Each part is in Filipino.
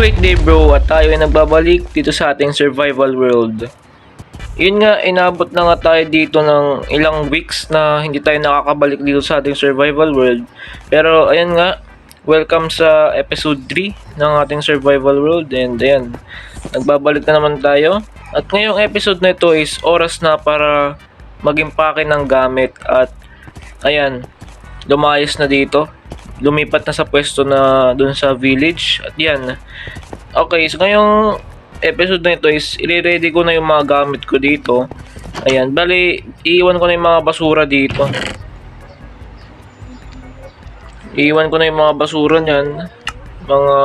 Great day bro at tayo ay nagbabalik dito sa ating survival world. Yun nga, inabot na nga tayo dito ng ilang weeks na hindi tayo nakakabalik dito sa ating survival world. Pero ayan nga, welcome sa episode 3 ng ating survival world. And ayan, nagbabalik na naman tayo. At ngayong episode na ito is oras na para mag-impake ng gamit. At ayan, lumayas na dito. Lumipat na sa pwesto na dun sa village. At yan. Okay, so ngayong episode na ito is i-ready ko na yung mga gamit ko dito. Ayan, bali iiwan ko na yung mga basura dito. Iiwan ko na yung mga basura niyan. Mga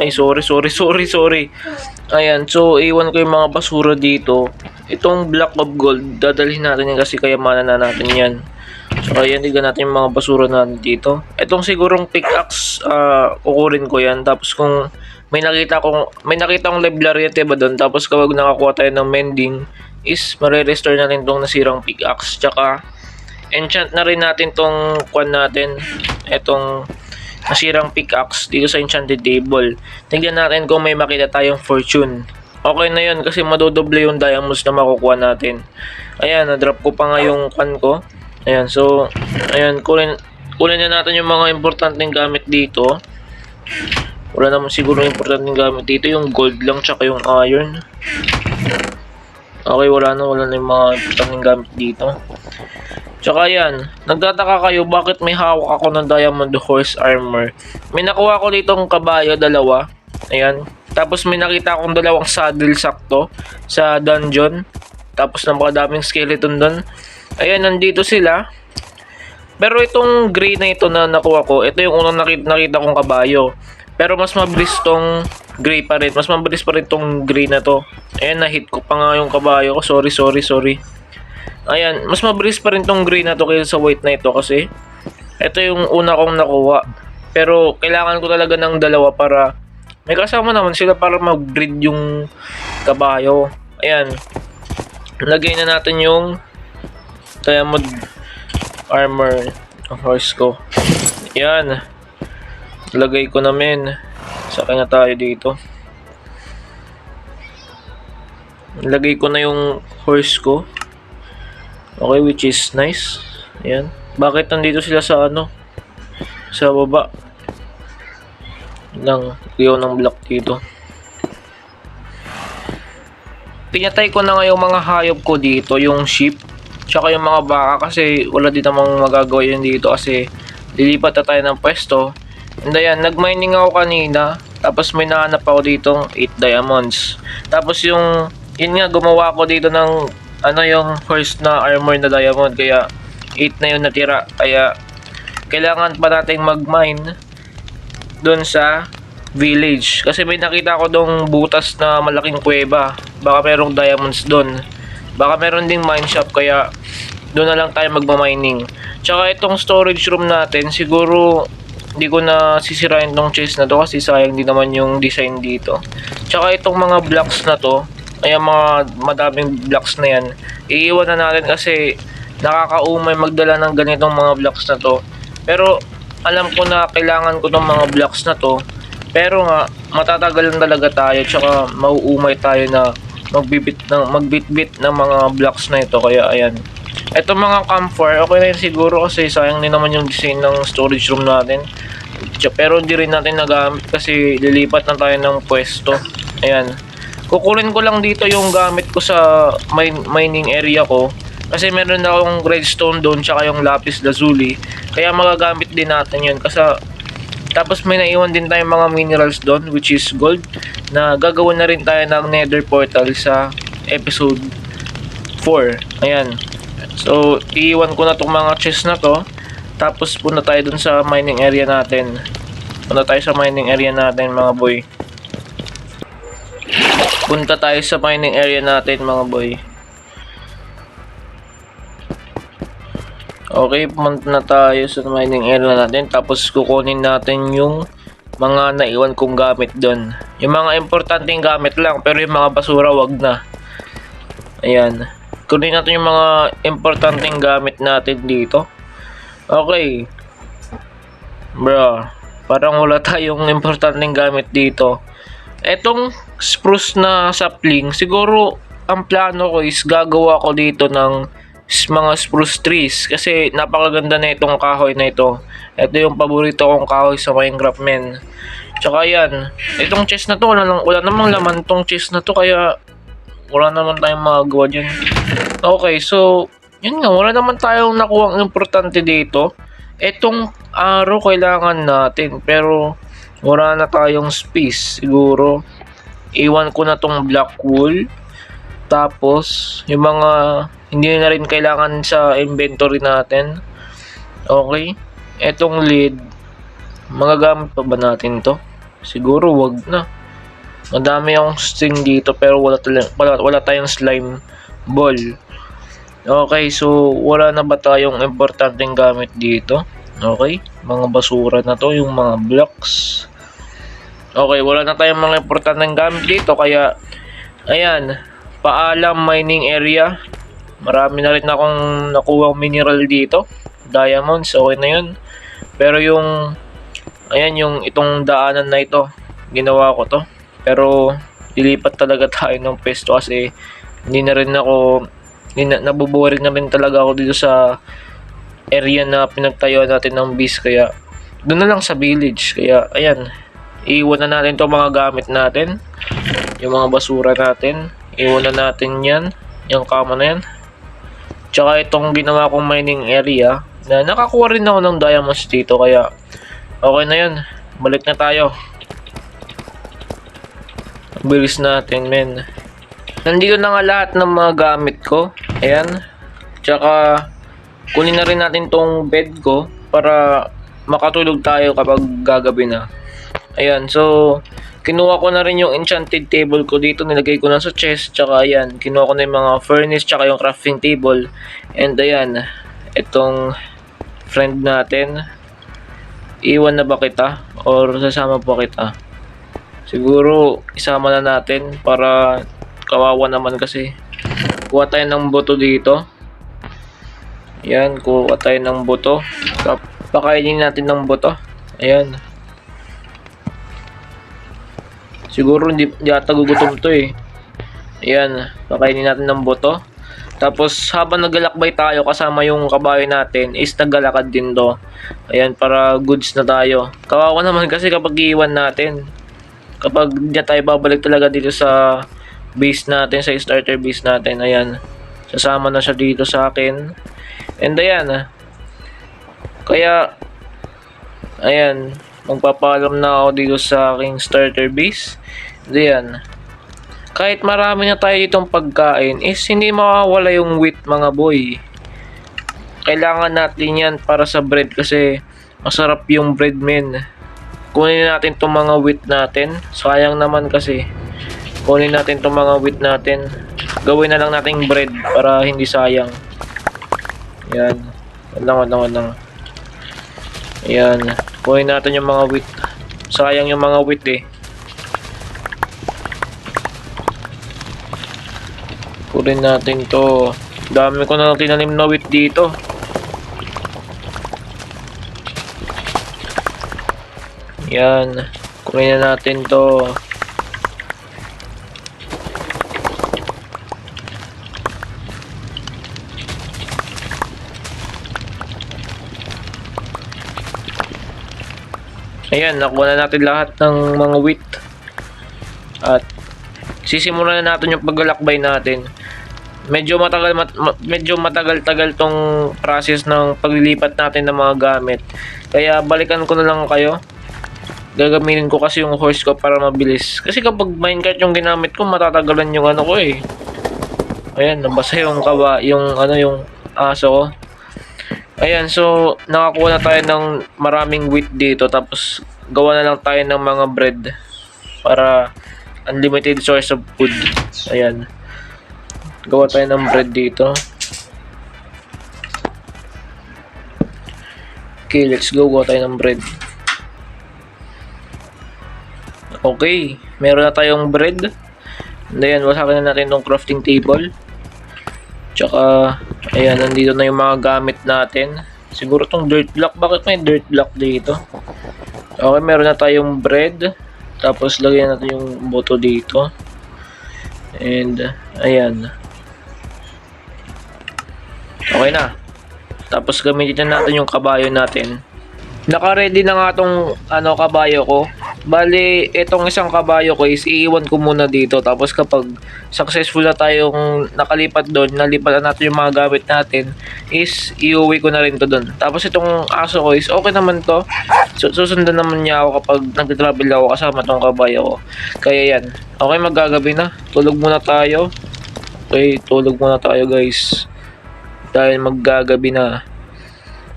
sorry. Ayan, so iiwan ko yung mga basura dito. Itong block of gold, dadalhin natin yan kasi kayamanan na natin yan. So ayan, tignan natin yung mga basura natin dito. Itong sigurong pickaxe, kukurin ko yan. Tapos kung may nakita akong live variety ba doon, tapos kapag nakakuha tayo ng mending, is mare-restore natin tong nasirang pickaxe. Tsaka enchant na rin natin tong kwan natin, etong nasirang pickaxe dito sa enchanted table. Tignan natin kung may makita tayong fortune. Okay na yun kasi madodoble yung diamonds na makukuha natin. Ayan, na-drop ko pa nga yung kwan ko. Ayan, so ayan, kunin na natin yung mga importanteng gamit dito. Wala naman siguro importanteng gamit dito, yung gold lang tsaka yung iron. Okay, wala na yung mga importanteng gamit dito. Tsaka ayan, nagtataka kayo bakit may hawak ako ng diamond horse armor. May nakuha ko ditong kabayo, dalawa. Ayan, tapos may nakita akong dalawang saddle sakto sa dungeon. Tapos napakadaming skeleton doon. Ayan, nandito sila. Pero itong gray na ito na nakuha ko, ito yung unang nakita kong kabayo. Pero mas mabilis tong gray pa rin. Mas mabilis pa rin tong gray na to. Ayan, na-hit ko pa nga yung kabayo ko. Sorry. Ayan, mas mabilis pa rin tong gray na to kaysa sa white na ito kasi ito yung una kong nakuha. Pero kailangan ko talaga ng dalawa para may kasama naman sila para mag-breed yung kabayo. Ayan. Lagay na natin yung diamond armor ng horse ko. Yan. Lagay ko namin. Sakay na tayo dito. Lagay ko na yung horse ko. Okay, which is nice. Yan. Bakit nandito sila sa sa baba ng block dito. Pinatay ko na nga yung mga hayop ko dito, yung sheep tsaka yung mga baka kasi wala din namang magagawa yun dito kasi lilipat na tayo ng pwesto. And ayan, nag-mining ako kanina tapos may nahanap ako ditong 8 diamonds. Tapos yun nga, gumawa ako dito ng yung first na armor na diamond kaya 8 na yun natira. Kaya kailangan pa nating mag-mine dun sa village kasi may nakita ko dong butas na malaking kuweba. Baka merong diamonds dun. Baka meron ding mine shop kaya doon na lang tayo magma-mining. Tsaka itong storage room natin, siguro hindi ko na sisirain tong chest na to kasi sayang din naman yung design dito. Tsaka itong mga blocks na to, ay mga madaming blocks na yan, iiwan na natin kasi nakakaumay magdala ng ganitong mga blocks na to. Pero alam ko na kailangan ko tong mga blocks na to. Pero nga, matatagalan talaga tayo tsaka mauumay tayo na magbitbit ng mga blocks na ito. Kaya ayan, eto mga campfire okay na yun siguro kasi sayang din naman yung design ng storage room natin. Pero hindi rin natin nagamit kasi lilipat na tayo ng pwesto. Ayan, kukunin ko lang dito yung gamit ko sa mining area ko kasi meron na akong redstone doon tsaka yung lapis lazuli kaya magagamit din natin yun kasi tapos may naiwan din tayong mga minerals doon which is gold na gagawin na rin tayo ng nether portal sa episode 4. Ayan. So, iiwan ko na itong mga chests na to. Tapos punta tayo dun sa mining area natin. Punta tayo sa mining area natin mga boy. Punta tayo sa mining area natin mga boy. Okay, pumunta na tayo sa mining area natin. Tapos kukunin natin yung mga naiwan kong gamit doon. Yung mga importanteng gamit lang, pero yung mga basura wag na. Ayan. Kunin natin yung mga importanteng gamit natin dito. Okay. Bro, parang wala tayong importanteng gamit dito. Etong spruce na sapling, siguro ang plano ko is gagawa ko dito ng mga spruce trees kasi napakaganda na itong kahoy na ito. Ito yung paborito kong kahoy sa Minecraft, men. Tsaka yan, itong chest na to, wala namang laman tong chest na to, kaya wala naman tayong magagawa dyan. Okay, so yun nga, wala naman tayong nakuha ang importante dito. Etong arrow kailangan natin, pero wala na tayong space. Siguro iwan ko na tong black wool. Tapos yung mga hindi na rin kailangan sa inventory natin. Okay, etong lid, magagamit pa ba natin to? Siguro wag na. Madami akong string dito pero wala tayong slime ball. Okay, so wala na ba tayong importanteng gamit dito? Okay, mga basura na to, yung mga blocks. Okay, wala na tayong mga importanteng gamit dito, kaya ayan, paalam mining area. Marami na rin akong nakuha mineral dito, diamonds, okay na yun. Pero yung ayan, yung itong daanan na ito, ginawa ko to, pero lilipat talaga tayo ng pesto kasi nabuboring na rin talaga ako dito sa area na pinagtayuan natin ng base, kaya doon na lang sa village. Kaya ayan, iwan na natin to mga gamit natin, yung mga basura natin, iwan na natin yan, yung kama na yan. Tsaka itong ginawa kong mining area na nakakuha rin ako ng diamonds dito, kaya okay na yun, balik na tayo. Bilis natin, men. Nandito na nga lahat ng mga gamit ko. Ayan. Tsaka kunin na rin natin tong bed ko para makatulog tayo kapag gagabi na. Ayan. So, kinuha ko na rin yung enchanted table ko dito. Nilagay ko na sa chest. Tsaka ayan. Kinuha ko na yung mga furnace tsaka yung crafting table. And ayan. Itong friend natin. Iwan na ba kita? Or sasama po kita? Siguro isama na natin para kawawa naman kasi. Kuha tayo ng buto dito. Ayan, kuha tayo ng buto. Pakainin natin ng buto. Ayan. Siguro hindi yata gugutom to eh. Ayan, pakainin natin ng buto. Tapos habang naglalakbay tayo kasama yung kabayo natin is naglalakad din to. Ayan, para goods na tayo. Kawawa naman kasi kapag iiwan natin. Kapag hindi tayo babalik talaga dito sa base natin, sa starter base natin. Ayan, sasama na siya dito sa akin. And ayan, kaya ayan, magpapaalam na ako dito sa aking starter base. And ayan, kahit marami na tayo ditong pagkain is hindi mawawala yung wheat, mga boy. Kailangan natin yan para sa bread kasi masarap yung bread, men. Kunin natin itong mga wheat natin. Sayang naman kasi. Kunin natin itong mga wheat natin. Gawin na lang nating bread para hindi sayang. Ayan. Walang. Ayan. Kunin natin yung mga wheat. Sayang yung mga wheat eh. Kunin natin to. Dami ko na tinanim na wheat dito. Yan, kunin na natin to. Ayan, nakuha na natin lahat ng mga wheat. At sisimulan na natin yung paglalakbay natin. Medyo matagal-tagal tong process ng paglilipat natin ng mga gamit. Kaya balikan ko na lang kayo. Gagamitin ko kasi yung horse ko para mabilis. Kasi kapag minecart yung ginamit ko, matatagalan yung ano ko eh. Ayan, nabasa yung yung aso ko. Ayan, so nakakuha na tayo ng maraming wheat dito. Tapos gawa na lang tayo ng mga bread para unlimited source of food. Ayan, gawa tayo ng bread dito. Okay, let's go. Gawa tayo ng bread. Okay, meron na tayong bread. And ayan, wasakin na natin itong crafting table. Tsaka, ayan, nandito na yung mga gamit natin. Siguro itong dirt block. Bakit may dirt block dito? Okay, meron na tayong bread. Tapos lagyan natin yung boto dito. And ayan. Okay na. Tapos gamitin natin yung kabayo natin. Naka-ready na nga tong kabayo ko. Bali, itong isang kabayo ko is iiwan ko muna dito. Tapos kapag successful na tayong nakalipat doon, nalipat na natin yung mga gamit natin, is iuwi ko na rin to doon. Tapos itong aso ko is okay naman to. Susundan naman niya ako kapag nag-travel ako kasama tong kabayo ko. Kaya yan. Okay, maggagabi na. Tulog muna tayo. Okay, tulog muna tayo guys. Dahil maggagabi na.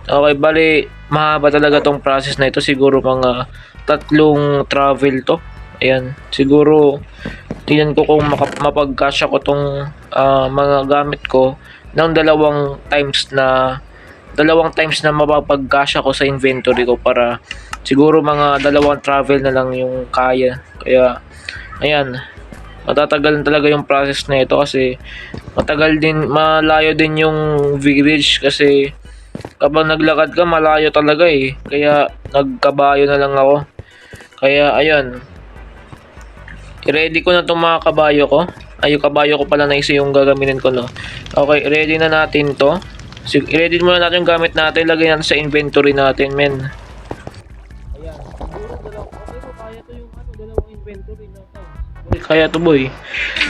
Okay, bali, mahaba talaga tong process na ito. Siguro mga 3 travel to. Ayan, siguro tingnan ko kung mapagkasya ko tong mga gamit ko ng dalawang times na mapapagkasya ko sa inventory ko, para siguro mga 2 travel na lang yung kaya. Kaya, ayan, matatagal talaga yung process na ito kasi malayo din yung village kasi kapag naglakad ka, malayo talaga eh. Kaya nagkabayo na lang ako. Kaya ayun. I-ready ko na itong mga kabayo ko. Ay, yung kabayo ko pala na isa yung gagamitin ko, no. Okay, ready na natin to. I-ready muna natin yung gamit natin. Lagay natin sa inventory natin, men. Ayan. Siguro kaya to yung dalawang inventory natin. Kaya to, boy.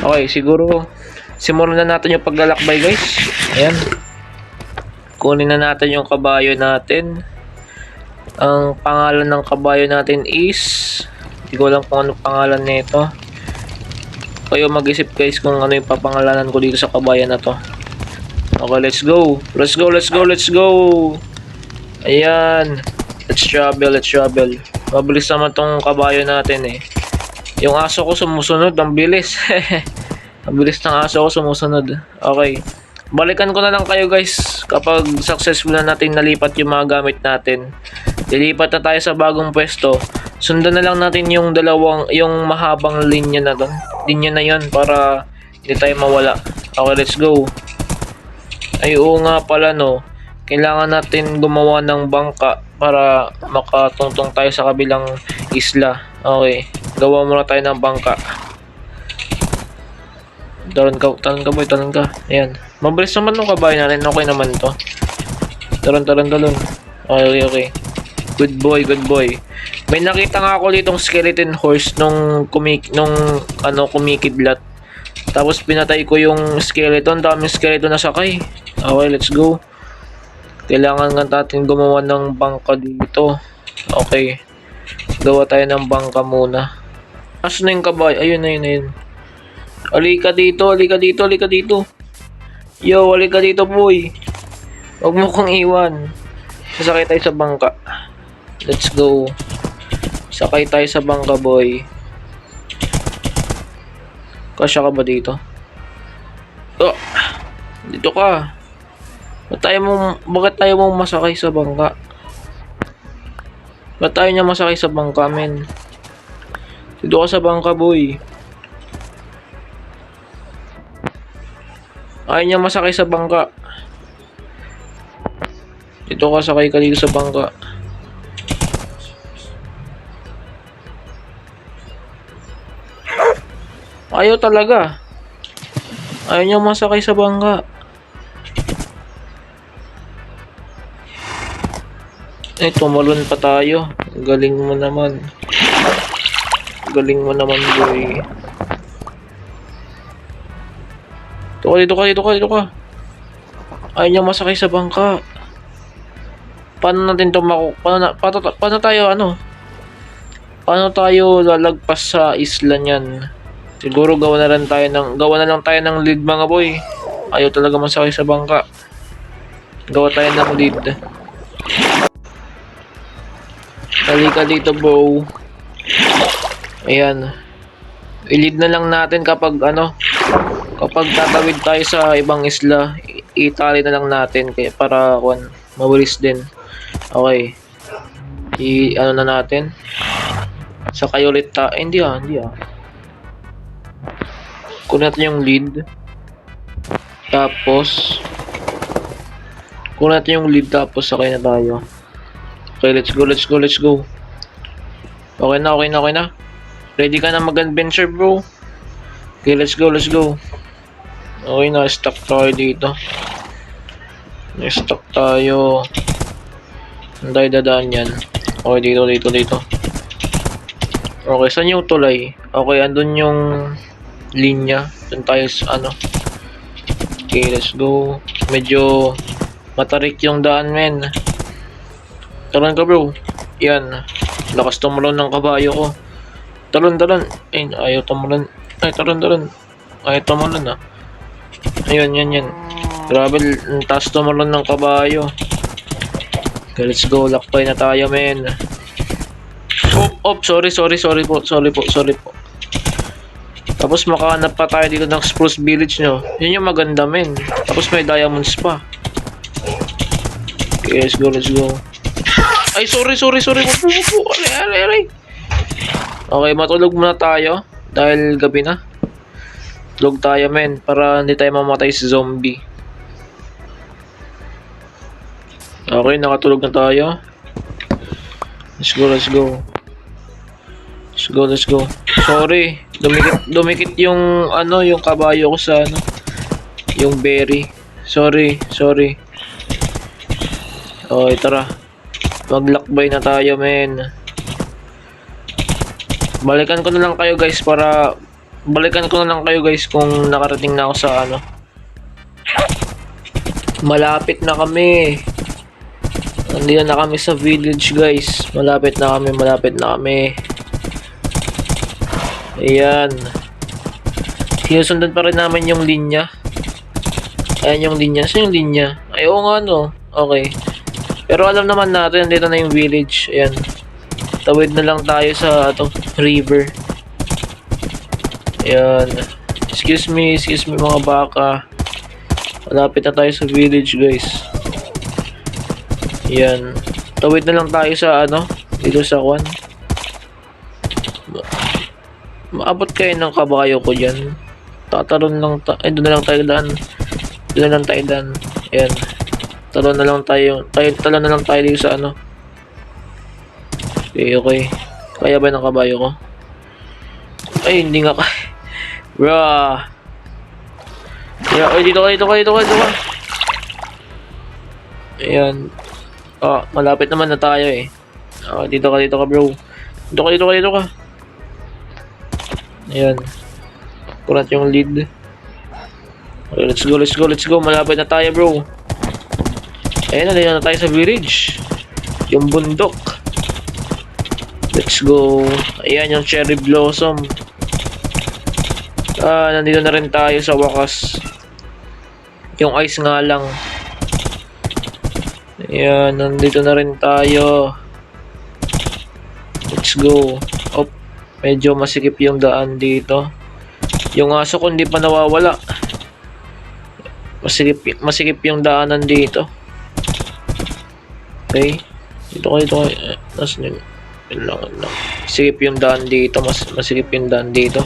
Okay, siguro simulan na natin yung paglalakbay, guys. Ayan. Kunin na natin yung kabayo natin. Ang pangalan ng kabayo natin is, hindi ko alam kung ano pangalan nito. Kayo mag-isip guys kung ano yung papangalanan ko dito sa kabayo na to. Okay, let's go. Let's go, let's go, let's go. Ayan. Let's travel, let's travel. Mabilis naman tong kabayo natin eh. Yung aso ko sumusunod, ang bilis. Ang bilis ng aso ko sumusunod. Okay. Balikan ko na lang kayo guys kapag successful na natin nalipat yung mga gamit natin. Lilipat na tayo sa bagong pwesto. Sundan na lang natin yung mahabang linya na doon. Linya na yon para hindi tayo mawala. Okay, let's go. Ay, oo nga pala, no. Kailangan natin gumawa ng bangka para makatungtong tayo sa kabilang isla. Okay, gawa muna tayo ng bangka. Talon ka boy, talon ka. Ayan. Mabilis naman nung kabayo natin. Okay naman to. Talon. Okay, okay. Good boy, good boy. May nakita nga ako ditong skeleton horse nung kumikidlat. Tapos pinatay ko yung skeleton. Daming skeleton na sakay. Okay, let's go. Kailangan nga natin gumawa ng bangka dito. Okay. Gawa tayo ng bangka muna. Asan na yung kabayo? Ayun. Halika dito. Yo, halika dito, boy. Huwag mo kong iwan. Sasakay tayo sa bangka. Let's go. Sakay tayo sa bangka, boy. Kasya ka ba dito? Oh, dito ka. Bakit tayo mo masakay sa bangka? Ba't tayo niya masakay sa bangka, men? Dito ka sa bangka, boy. Ayaw niya masakay sa bangka. Dito ka, sakay ka dito sa bangka. Ayaw talaga. Ayaw niya masakay sa bangka. Eh, tumalon pa tayo. Galing mo naman. Boy. Dito ka. Ayaw niya masakay sa bangka. Paano natin to paano tayo lalagpas sa isla niyan? Siguro gawa na lang tayo ng lead, mga boy. Ayaw talaga masakay sa bangka. Gawa tayo ng lead. Halika dito, bro. Ayan. I-lead na lang natin kapag tatawid tayo sa ibang isla, itali na lang natin para mabilis din. Okay. Na natin. Sakay ulit hindi ah. Kunin natin yung lead. Tapos sakay na tayo. Okay, let's go. Okay na. Ready ka na mag-adventure, bro? Okay, let's go, let's go. Okay, na-stuck tayo dito. Na-stuck tayo. Saan tayo dadaan yan? Okay, dito. Okay, saan yung tulay? Okay, andun yung linya. Doon tayo sa ano. Okay, let's go. Medyo matarik yung daan, men. Talon ka, bro. Yan. Lakas tumalon ng kabayo ko. Talon. Ay, ayaw tumalon. Ay, talon. Ayaw tumalon, ah. Ayun, yan. Grabe, ang taas tumalon ng kabayo. Okay, let's go. Lakbay na tayo, men. Sorry po. Tapos makahanap pa tayo dito ng Spruce Village, no. Yun yung maganda, men. Tapos may diamonds pa. Okay, let's go. Ay, sorry po. Aray. Okay, matulog muna tayo. Dahil gabi na. Tulog tayo, men. Para hindi tayo mamatay sa zombie. Okay, nakatulog na tayo. Let's go. Sorry. Dumikit yung ano, yung kabayo ko sa ano, yung berry. Sorry. Okay, tara. Maglakbay na tayo, men. Balikan ko na lang kayo guys kung nakarating na ako sa ano. Malapit na kami. Nandito na kami sa village, guys. Malapit na kami. Ayan. Sinusundan pa rin namin yung linya. Ayan yung linya. Saan yung linya? Ay, oo nga, no. Okay. Pero alam naman natin, nandito na yung village. Ayan. Tawid na lang tayo sa river. Ayan. Excuse me mga baka. Malapit na tayo sa village, guys. Ayan. Tawid na lang tayo sa dito sa kwan. Maabot kayo ng kabayo ko dyan. Tataron lang ay, doon na lang tayo daan. Ayan. Talon na lang tayo dito sa ano. Okay. Kaya ba ng kabayo ko? Ay, hindi nga kaya. Bruh. Yeah, ay, dito ka. Ayan. Malapit naman na tayo eh. Dito ka, bro. Dito ka. Ayan. Kurat yung lead. Okay, let's go. Malapit na tayo, bro. Ayan, na tayo sa village. Yung bundok. Let's go. Ayan, yung cherry blossom. Nandito na rin tayo sa wakas. Yung ice nga lang. Ayan, nandito na rin tayo. Let's go. Medyo masikip yung daan dito. Yung aso ko hindi pa nawawala. Masikip yung daanan dito. Okay. Dito kayo. Nasaan yun? Lang. Masikip yung daan dito. Masikip yung daan dito.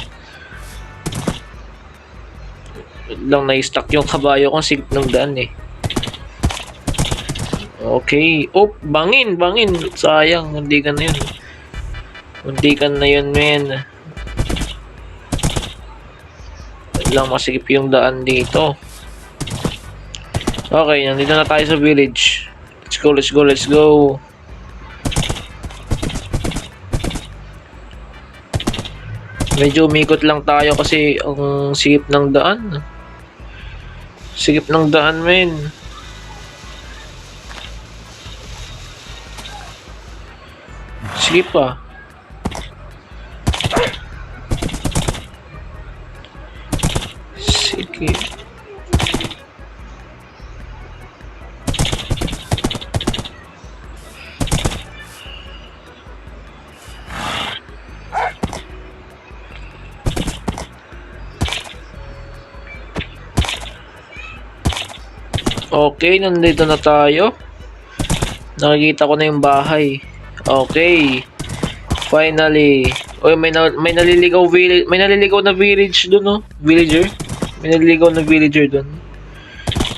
Lang na-stuck yung kabayo kung sikip ng daan eh. Okay. Bangin. Sayang. Muntikan na yun, men. Lang masikip yung daan dito. Okay, nandito na tayo sa village. Let's go. Medyo umikot lang tayo kasi ang sikip ng daan. Men. Sikip pa. Sikip. Okay, nandito na tayo. Nakikita ko na yung bahay. Okay. Finally. May naliligaw na village doon, no? Villager. May naliligaw na villager doon.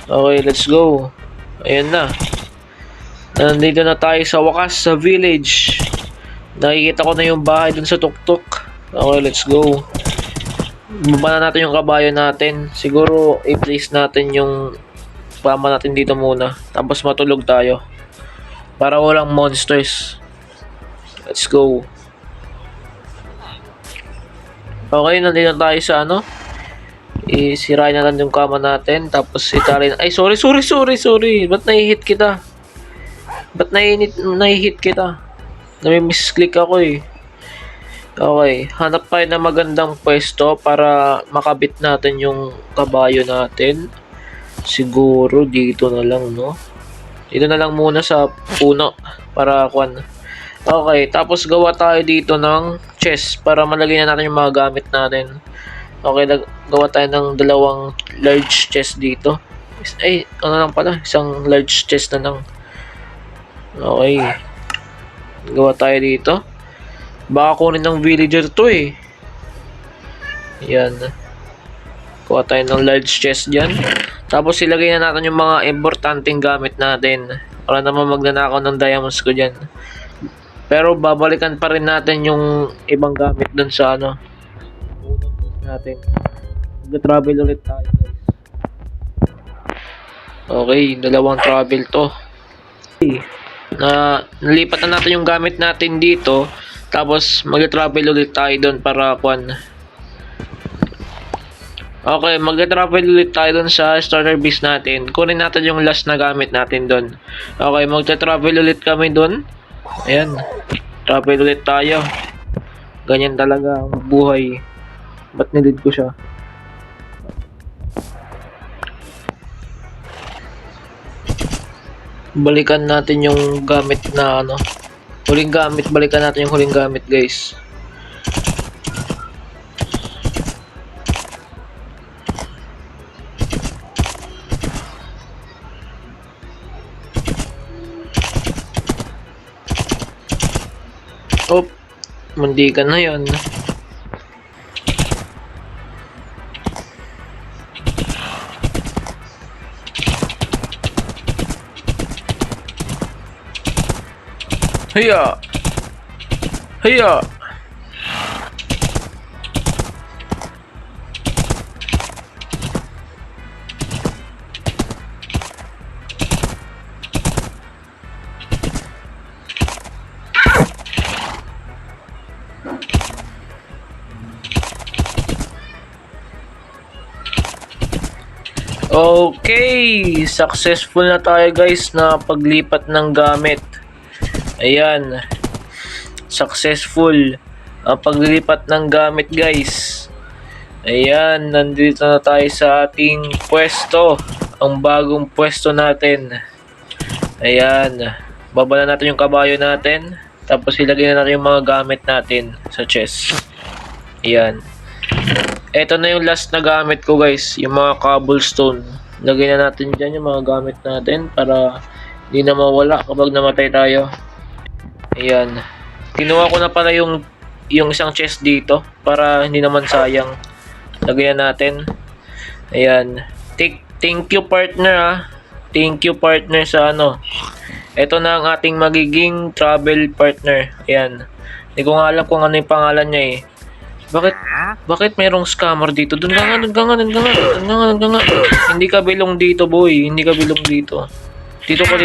Okay, let's go. Ayan na. Nandito na tayo sa wakas sa village. Nakikita ko na yung bahay doon sa tuktok. Okay, let's go. Baba na natin yung kabayo natin. Siguro, i-place natin yung pama natin dito muna. Tapos matulog tayo. Para walang monsters. Let's go. Okay, nandito na tayo sa ano. Isirain na lang yung kama natin. Tapos italin. Ay, sorry. Ba't nai-hit kita? Ba't nai-hit kita? Nami-misclick ako eh. Okay, hanap tayo ng magandang pwesto para makabit natin yung kabayo natin. Siguro dito na lang, no? Dito na lang muna sa puno para kuan. Okay, tapos gawa tayo dito ng chest para malagay na natin yung mga gamit natin. Okay, gawa tayo ng dalawang large chest dito. Ay, ano lang pala, isang large chest na lang. Okay. Gawa tayo dito. Baka kunin ng villager to eh. Yan. Kuha tayo ng large chest dyan. Tapos ilagay na natin yung mga importanteng gamit natin. Para naman magnanakaw ng diamonds ko dyan. Pero babalikan pa rin natin yung ibang gamit dun sa ano. Unang bus natin. Mag-travel ulit tayo guys. Okay, dalawang travel to. Okay. Nalipat na natin yung gamit natin dito. Tapos mag-travel ulit tayo doon para kuan. Okay, mag-travel ulit tayo doon sa starter base natin. Kunin natin yung last na gamit natin doon. Okay, mag-travel ulit kami doon. Ayan. Travel ulit tayo. Ganyan talaga ang buhay. Ba't nilid ko siya? Balikan natin yung gamit na ano. Huling gamit, balikan natin yung huling gamit, guys. Oh, mundikan na yun. Hiya! Hiya! Okay, successful na tayo guys na paglipat ng gamit. Ayan. Successful ang paglipat ng gamit guys. Ayan, nandito na tayo sa ating pwesto. Ang bagong pwesto natin. Ayan. Babala natin yung kabayo natin. Tapos ilagay na natin yung mga gamit natin sa chest. Ayan. Ito na yung last na gamit ko guys. Yung mga cobblestone. Lagay na natin dyan yung mga gamit natin para hindi na mawala kapag namatay tayo. Ayan. Kinuha ko na pala yung isang chest dito para hindi naman sayang. Lagyan natin. Ayan. Thank you partner ah. Thank you partner sa ano. Ito na ang ating magiging travel partner. Ayan. Hindi ko nga alam kung ano yung pangalan niya eh. Bakit mayroong scammer dito? Doon ka nga. Hindi ka bilong dito boy. Hindi ka bilong dito. Dito ka.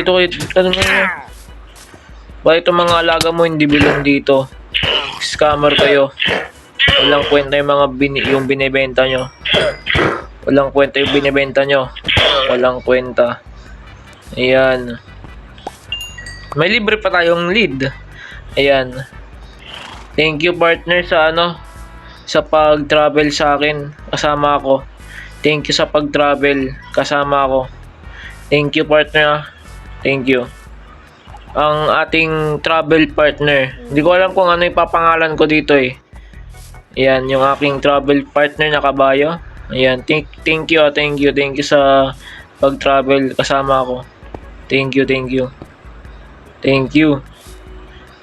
Bakit itong mga alaga mo hindi bilong dito? Scammer kayo. Walang kwenta yung mga yung binibenta nyo. Walang kwenta yung binibenta nyo. Walang kwenta. Ayan. May libre pa tayong lead. Ayan. Thank you partner sa ano. Sa pag-travel sa akin. Kasama ako. Thank you sa pag-travel. Kasama ako. Thank you partner. Thank you. Ang ating travel partner. Hindi ko alam kung ano yung papangalan ko dito eh. Ayan, yung aking travel partner na kabayo. Ayan, thank you sa pag-travel kasama ako. Thank you.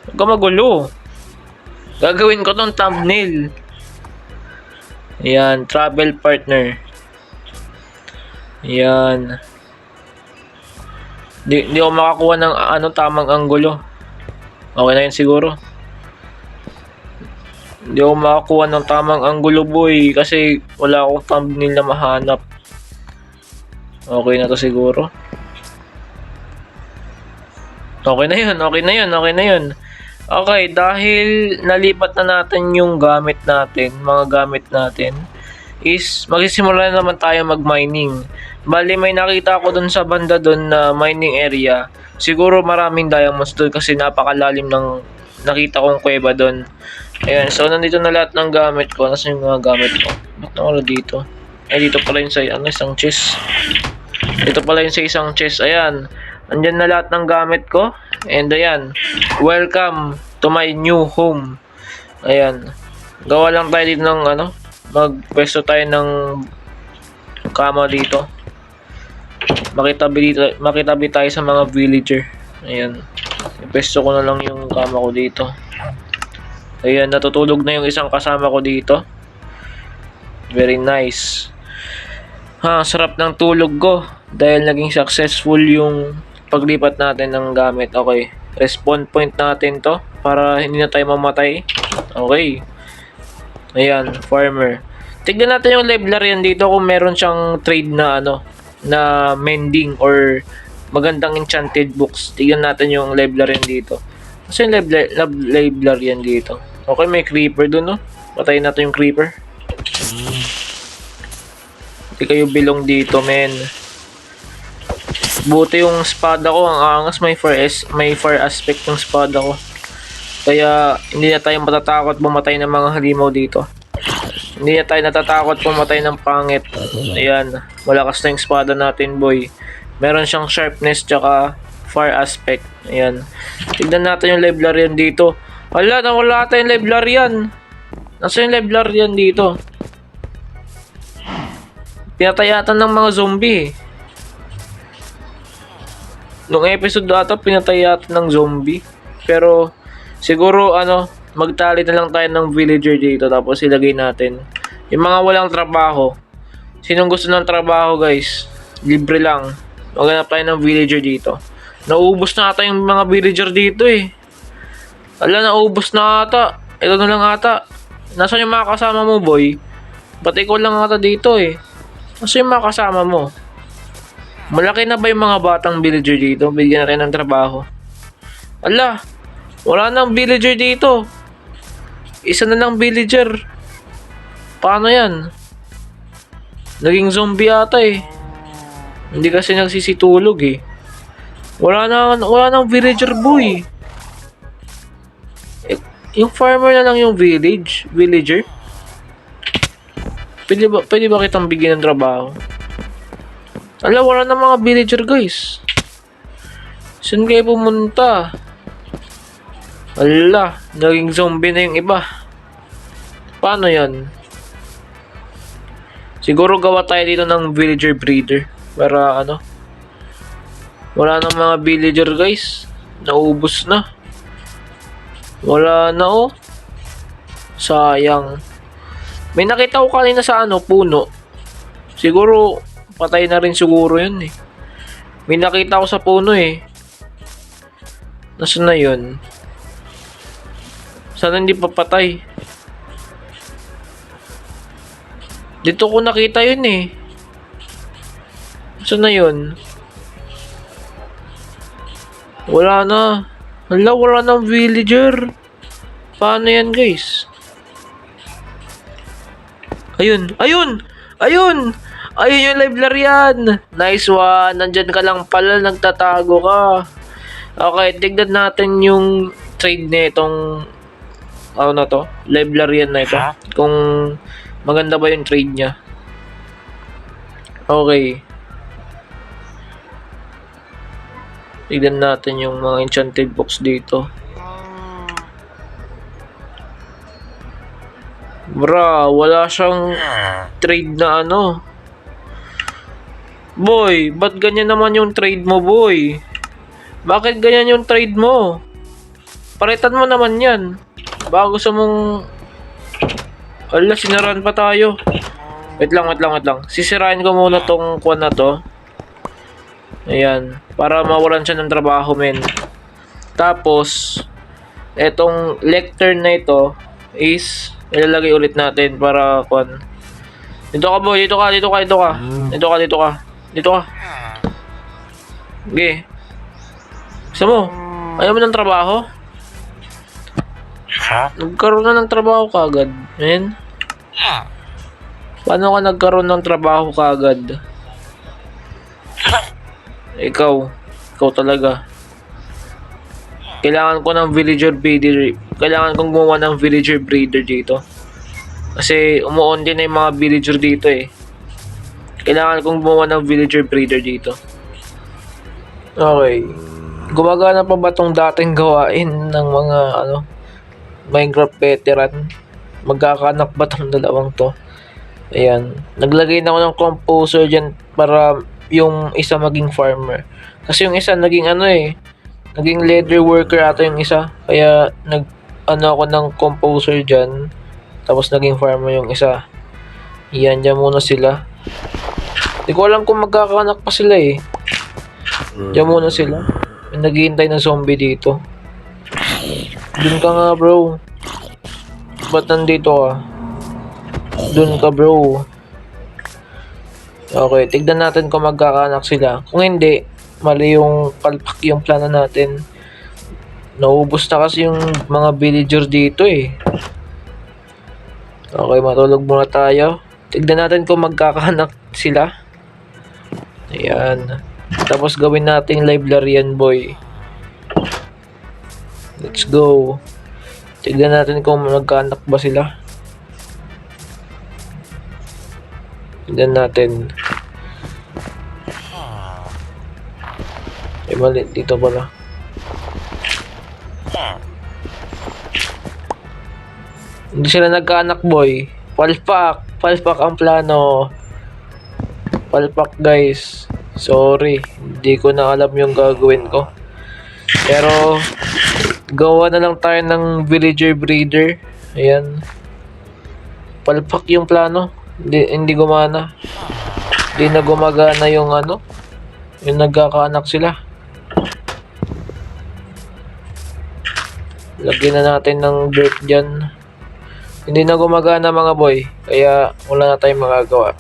Huwag ka magulo. Gagawin ko tong thumbnail. Ayan, travel partner. Ayan. Di ako makakuha ng ano tamang anggulo. Okay na yun siguro. Hindi ako makakuha ng tamang anggulo boy kasi wala akong thumbnail na mahanap. Okay na to siguro. Okay na yun, okay na yun, okay na yun. Okay, dahil nalipat na natin yung gamit natin, mga gamit natin, is magsisimula na naman tayo mag-mining. Bali, may nakita ako dun sa banda dun na mining area. Siguro maraming diamonds dun kasi napakalalim ng nakita kong kuweba dun. Ayan, so nandito na lahat ng gamit ko. Nasaan yung mga gamit ko? Ba't nawala dito? Ay, dito pala yun sa isang chest. Dito pala yun sa isang chest. Ayan, andyan na lahat ng gamit ko. And ayan, welcome to my new home. Ayan, gawa lang tayo dito ng magpwesto tayo ng kama dito. Makitabi tayo sa mga villager. Ayan, ipwesto ko na lang yung kama ko dito. Ayan, natutulog na yung isang kasama ko dito. Very nice. Sarap ng tulog ko dahil naging successful yung paglipat natin ng gamit. Okay, respawn point natin to para hindi na tayo mamatay. Okay. Ayan, farmer. Tignan natin yung librarian dito kung meron siyang trade na na mending or magandang enchanted books. Tignan natin yung librarian dito. Kasi yung librarian dito. Okay, may creeper dun, no? Patayin natin yung creeper. Hindi kayo bilong dito, men. Buti yung espada ko, ang angas, may fire aspect yung espada ko. Kaya hindi na tayo matatakot bumatay ng mga halimaw dito. Hindi na tayo natatakot pumatay ng pangit. Ayan, malakas na yung espada natin, boy. Meron siyang sharpness tsaka fire aspect. Ayan. Tignan natin yung librarian dito. Hala, nawala ata yung librarian. Nasa yung librarian dito? Pinatayatan ng mga zombie. Nung episode ata, pinatayatan ng zombie. Pero, siguro, magtali na lang tayo ng villager dito. Tapos, ilagay natin. Yung mga walang trabaho. Sinong gusto ng trabaho, guys? Libre lang. Maghanap tayo ng villager dito. Naubos na ata yung mga villager dito eh. Ala, naubos na ata. Ito na lang ata. Nasaan yung mga kasama mo, boy? Ba't ikaw lang ata dito eh? Nasaan yung mga kasama mo? Malaki na ba yung mga batang villager dito? Bigyan na rin ng trabaho. Ala, wala nang villager dito. Isa na lang villager. Paano yan? Naging zombie ata eh. Hindi kasi nagsisitulog eh. Wala nang villager, boy. Yung farmer na lang yung villager. Pwede ba kitang bigyan ng trabaho? Ala, wala na mga villager, guys. Saan kayo pumunta? Ala, naging zombie na yung iba. Paano yan? Siguro gawa tayo dito ng villager breeder. Para wala nang mga villager, guys. Naubos na. Wala na oh. Sayang. May nakita ko kanina sa puno. Siguro patay na rin siguro yun eh. May nakita ko sa puno eh. Nasaan na yun? Sana hindi pa patay. Dito ko nakita yun eh. Nasaan na yun? Wala na. Hala, wala nang villager. Paano yan, guys? Ayun! Ayun! Ayun! Ayun yung librarian! Nice one! Nandyan ka lang pala, nagtatago ka. Okay, tignan natin yung trade na itong librarian na ito. Kung maganda ba yung trade niya. Okay. Tignan natin yung mga enchanted box dito. Bra, wala siyang trade na Boy, ba't ganyan naman yung trade mo, boy? Bakit ganyan yung trade mo? Palitan mo naman yan. Bago sa mong... Ala, sinarahan pa tayo. Wait lang. Sisirain ko muna tong kuwan na to. Ayan. Para mawalan siya ng trabaho, men. Tapos, etong lectern na ito is Ilalagay ulit natin para kuan. Dito ka boy, dito ka. Dito ka. Okay. Gusto mo? Ayaw mo ng trabaho? Nagkaroon na ng trabaho kagad, men. Paano ka nagkaroon ng trabaho kagad? Ikaw talaga. Kailangan ko ng villager breeder. Kailangan kong gumawa ng villager breeder dito. Kasi umuon din na yung mga villager dito eh. Kailangan kong gumawa ng villager breeder dito. Okay. Gumagana pa ba tong dating gawain ng mga Minecraft veteran? Magkakanak ba tong dalawang to? Ayan. Naglagay na ako ng composer dyan para yung isa maging farmer. Kasi yung isa naging naging leather worker ata yung isa. Kaya ako ng composer dyan. Tapos naging farmer yung isa. Yan, dyan muna sila. Hindi ko alam kung magkakanak pa sila eh. Dyan muna sila. May naghihintay ng zombie dito. Dun ka nga bro. Ba't nandito ka? Dun ka bro. Okay, tignan natin kung magkakanak sila. Kung hindi, mali yung palpak yung plano natin. Naubos na kasi yung mga villager dito eh. Okay, matulog muna tayo. Tignan natin kung magkakanak sila. Ayan. Tapos gawin nating librarian boy. Let's go. Tignan natin kung magkaanak ba sila. Tignan natin. Mali. Dito pala. Hindi sila nagkaanak boy. Palpak ang plano. Palpak guys. Sorry. Hindi ko na alam yung gagawin ko. Pero gawa na lang tayo ng villager breeder. Ayan. Palpak yung plano. Hindi gumana. Hindi na gumagana yung yung nagkakaanak sila. Lagyan na natin ng dirt dyan. Hindi na gumagana mga boy. Kaya wala na tayong magagawa.